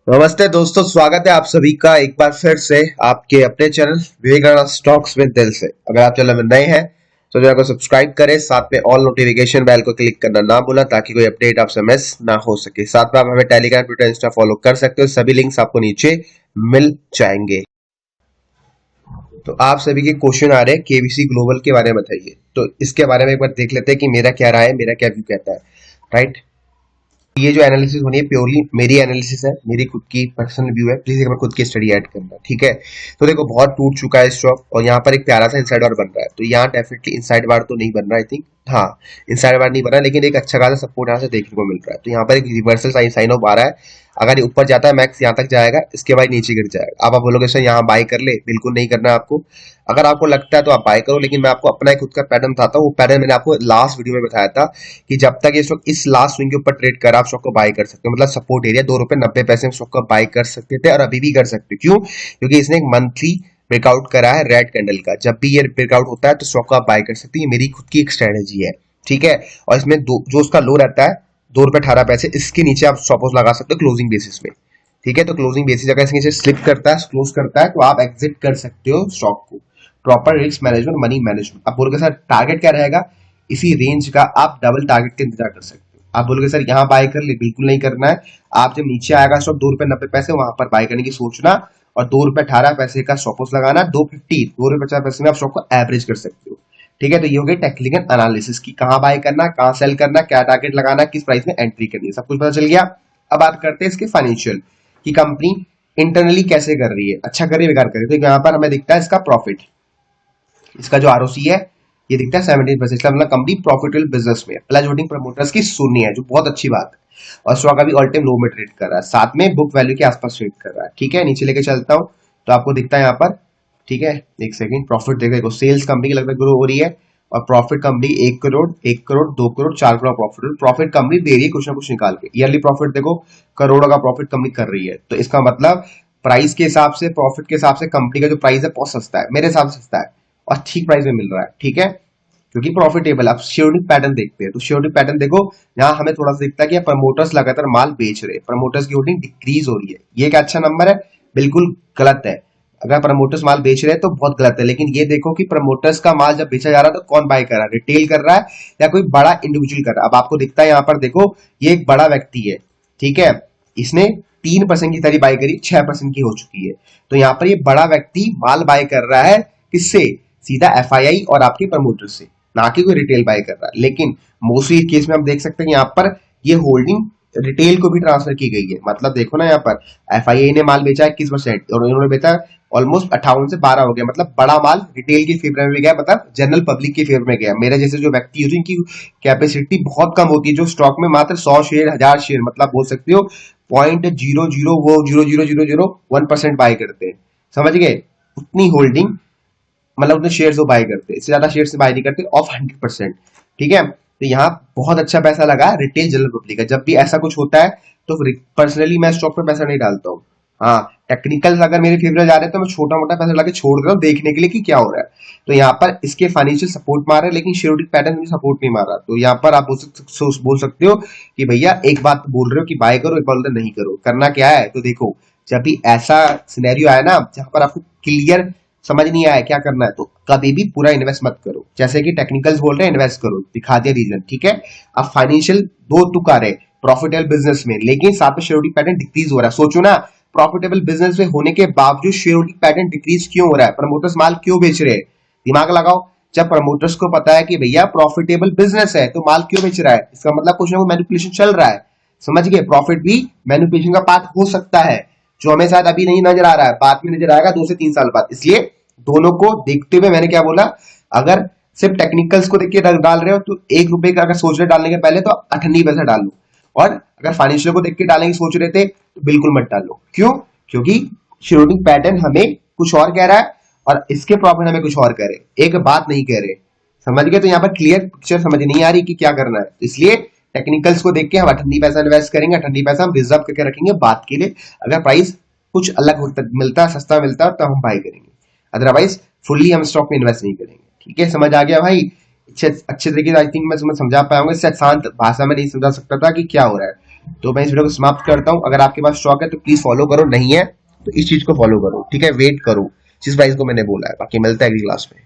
नमस्ते दोस्तों, स्वागत है आप सभी का एक बार फिर से आपके अपने चैनल विवेकानंद स्टॉक्स में दिल से। अगर आप चैनल में नए हैं तो चैनल को सब्सक्राइब करें, साथ में ऑल नोटिफिकेशन बेल को क्लिक करना ना भूला ताकि कोई अपडेट आपसे मिस ना हो सके। साथ में आप हमें टेलीग्राम, ट्विटर, इंस्टा फॉलो कर सकते हो, सभी लिंक्स आपको नीचे मिल जाएंगे। तो आप सभी के क्वेश्चन आ रहे हैं केबीसी ग्लोबल के बारे में बताइए, तो इसके बारे में एक बार देख लेते हैं कि मेरा क्या राय है, मेरा क्या व्यू कहता है। राइट, ये जो एनालिसिस होनी है प्योरली मेरी एनालिसिस है, मेरी खुद की पर्सनल व्यू है, प्लीज एक बार खुद की स्टडी ऐड करना, ठीक है। तो देखो, बहुत टूट चुका है स्टॉक और यहाँ पर एक प्यारा सा इनसाइड बार बन रहा है, तो यहाँ डेफिनेटली इनसाइड बार तो नहीं बन रहा, आई थिंक। हाँ, इनसाइड बार नहीं बन रहा, लेकिन एक अच्छा खासा सपोर्ट यहाँ से देखने को मिल रहा है। तो यहाँ पर एक रिवर्सल साइन ऑफ आ रहा है। अगर ये ऊपर जाता है मैक्स यहाँ तक जाएगा, इसके बाद नीचे गिर जाएगा। अब आप बोलोगे सर यहाँ बाय कर ले, बिल्कुल नहीं करना है आपको। अगर आपको लगता है तो आप बाय करो, लेकिन मैं आपको अपना खुद का पैटर्न बताता हूँ। वो पैटर्न मैंने आपको लास्ट वीडियो में बताया था कि जब तक ये स्टॉक इस लास्ट स्विंग के ऊपर ट्रेड करा, आप स्टॉक को बाय कर सकते हो। मतलब सपोर्ट एरिया ₹2.90 में स्टॉक को बाय कर सकते थे और अभी भी कर सकते हो। क्यों? क्योंकि इसने एक मंथली ब्रेकआउट करा है रेड कैंडल का। जब भी ये ब्रेकआउट होता है तो स्टॉक को आप बाय कर सकते हो। ये मेरी खुद की एक स्ट्रेटेजी है, ठीक है। और इसमें जो उसका लो रहता है ₹2.18, इसके नीचे आप स्टॉप लॉस लगा सकते हो क्लोजिंग बेसिस में, ठीक है। तो क्लोजिंग बेसिस अगर इसके नीचे स्लिप करता है, क्लोज करता है, तो आप एग्जिट कर सकते हो स्टॉक को। Proper risk management, money management. आप बोलोगे सर टारगेट क्या रहेगा इसी रेंज का, आप डबल टारगेट का इंतजार कर सकते हो। आप बोलोगे सर यहाँ बाय कर ले, बिल्कुल नहीं करना है। आप जब नीचे आएगा स्टॉक ₹2.90 वहां पर बाय करने की सोचना और ₹2.18 का स्टॉप लॉस लगाना। 2.50 में आप स्टॉक को एवरेज कर सकते हो, ठीक है। तो ये हो गई टेक्निकल एनालिसिस की कहाँ बाय करना, कहाँ सेल करना, क्या टारगेट लगाना, किस प्राइस में एंट्री करनी है, सब कुछ पता चल गया। अब बात करते हैं इसके फाइनेंशियल की, कंपनी इंटरनली कैसे कर रही है, अच्छा कर रही है, बेकार कर रही है। तो यहाँ पर हमें दिखता है इसका प्रॉफिट, इसका जो आरओसी है ये दिखता है 17%। मतलब कंपनी प्रॉफिटेबल बिजनेस में, प्लस वोटिंग प्रमोटर्स की शून्य है, जो बहुत अच्छी बात है। और स्टॉक अभी ऑल टाइम लो में ट्रेड कर रहा है, साथ में बुक वैल्यू के आसपास ट्रेड कर रहा है, ठीक है। नीचे लेके चलता हूँ तो आपको दिखता है यहाँ पर, ठीक है। एक सेकंड, प्रॉफिट देखो, सेल्स कंपनी की लगभग ग्रो हो रही है और profit company 1 crore, 1 crore, 2 crore, 4 crore profit. Profit company दे रही है कुछ ना कुछ निकाल के। ईयरली प्रॉफिट देखो, करोड़ों का प्रॉफिट कंपनी कर रही है। तो इसका मतलब प्राइस के हिसाब से, प्रॉफिट के हिसाब से कंपनी का जो प्राइस है बहुत सस्ता है, मेरे हिसाब से सस्ता है और ठीक प्राइस में मिल रहा है, ठीक है, क्योंकि प्रॉफिटेबल। अब शेयरिंग पैटर्न देखते हैं, तो शेयरिंग पैटर्न देखो, यहाँ हमें थोड़ा सा दिखता है कि प्रमोटर्स लगातार माल बेच रहे हैं, प्रमोटर्स की होल्डिंग डिक्रीज हो रही है। ये एक अच्छा नंबर है? बिल्कुल गलत है। अगर प्रमोटर्स माल बेच रहे हैं तो बहुत गलत है, लेकिन ये देखो कि प्रमोटर्स का माल जब बेचा जा रहा है तो कौन बाय कर रहा है, रिटेल कर रहा है या कोई बड़ा इंडिविजुअल कर रहा है। अब आपको दिखता है यहाँ पर देखो, ये एक बड़ा व्यक्ति है, ठीक है। इसने 3% की खरीद बाय करी, 6% की हो चुकी है। तो यहाँ पर ये बड़ा व्यक्ति माल बाय कर रहा है, किससे? सीधा एफआईआई और आपके प्रमोटर से, ना कि कोई रिटेल बाय कर रहा है। लेकिन मोस्टली केस में हम देख सकते हैं यहाँ पर ये होल्डिंग रिटेल को भी ट्रांसफर की गई है। मतलब देखो ना, यहाँ पर एफआईआई ने माल बेचा 21% और इन्होंने बेचा ऑलमोस्ट 58 से 12 हो गया। मतलब बड़ा माल रिटेल की फेवर में गया, मतलब जनरल पब्लिक की फेवर में गया। मेरे जैसे जो व्यक्ति है जिनकी कैपेसिटी बहुत कम होती है, जो स्टॉक में मात्र 100 शेयर, 1000 शेयर, मतलब बोल सकते हो 0.00 वो 0.0001% बाय करते हैं, समझ गए? उतनी होल्डिंग, मतलब उतने शेयर वो बाय करते हैं, इससे ज्यादा शेयर से बाय नहीं करते ऑफ 100%, ठीक है। तो यहाँ बहुत अच्छा पैसा लगा रिटेल जनरल पब्लिक का। जब भी ऐसा कुछ होता है तो पर्सनली मैं स्टॉक पे पैसा नहीं डालता हूँ। हाँ, टेक्निकल अगर मेरे फेवर जा रहे हैं तो मैं छोटा मोटा पैसा लगा के छोड़ देता हूँ देखने के लिए कि क्या हो रहा है। तो यहाँ पर इसके फाइनेंशियल सपोर्ट मार रहे हैं, लेकिन शेयरिंग पैटर्न में सपोर्ट नहीं मार रहा। तो यहाँ पर आप बोल सकते हो कि भैया एक बात बोल रहे हो कि बाय करो, एक बार बोलते नहीं करो, करना क्या है। तो देखो, जब भी ऐसा सिनेरियो आया ना जहां पर आपको क्लियर समझ नहीं आया क्या करना है, तो कभी भी पूरा इन्वेस्ट मत करो। जैसे कि टेक्निकल्स बोल रहे हैं इन्वेस्ट करो, दिखा दिया रीजन, ठीक है। अब फाइनेंशियल दो तुक आ रहे प्रॉफिटेबल बिजनेस में, लेकिन साथ में शेयर होल्डिंग पैटर्न डिक्रीज हो रहा है। सोचो ना, प्रॉफिटेबल बिजनेस में होने के बावजूद शेयर होल्डिंग पैटर्न डिक्रीज क्यों हो रहा है? प्रमोटर्स माल क्यों बेच रहे हैं? दिमाग लगाओ। जब प्रमोटर्स को पता है कि भैया प्रॉफिटेबल बिजनेस है तो माल क्यों बेच रहा है? इसका मतलब कुछ ना कुछ मैनिपुलेशन चल रहा है, समझ गए? प्रॉफिट भी मैनिपुलेशन का पार्ट हो सकता है, जो हमें शायद अभी नहीं नजर आ रहा है, बाद में नजर आएगा 2 से 3 साल बाद। इसलिए दोनों को देखते हुए मैंने क्या बोला, अगर सिर्फ टेक्निकल्स को देख के डाल रहे हो तो ₹1 का अगर सोच रहे डालने के पहले तो 98 पैसा डाल लो, और अगर फाइनेंशियल को देख के डालने की सोच रहे थे तो बिल्कुल मत डालो। क्यों? क्योंकि शेयरिंग पैटर्न हमें कुछ और कह रहा है और इसके प्रॉफिट हमें कुछ और कह रहे, एक बात नहीं कह रहे, समझ गए? तो यहाँ पर क्लियर पिक्चर समझ नहीं आ रही कि क्या करना है। इसलिए टेक्निकल्स को देख के हम 98 पैसा इन्वेस्ट करेंगे, 98 पैसा हम रिजर्व करके रखेंगे बात के लिए। अगर प्राइस कुछ अलग मिलता, सस्ता मिलता है तो हम बाय करेंगे, अदरवाइज फुल्ली हम स्टॉक में इन्वेस्ट नहीं करेंगे, ठीक है। समझ आ गया भाई? अच्छे तरीके से आई थिंक मैं समझा पाऊंगा। इससे शांत भाषा में नहीं समझा सकता था कि क्या हो रहा है। तो मैं इस वीडियो को समाप्त करता हूं। अगर आपके पास स्टॉक है तो प्लीज फॉलो करो, नहीं है तो इस चीज को फॉलो करो, ठीक है, वेट करो जिस प्राइस को मैंने बोला है। बाकी मिलता है अगली क्लास में।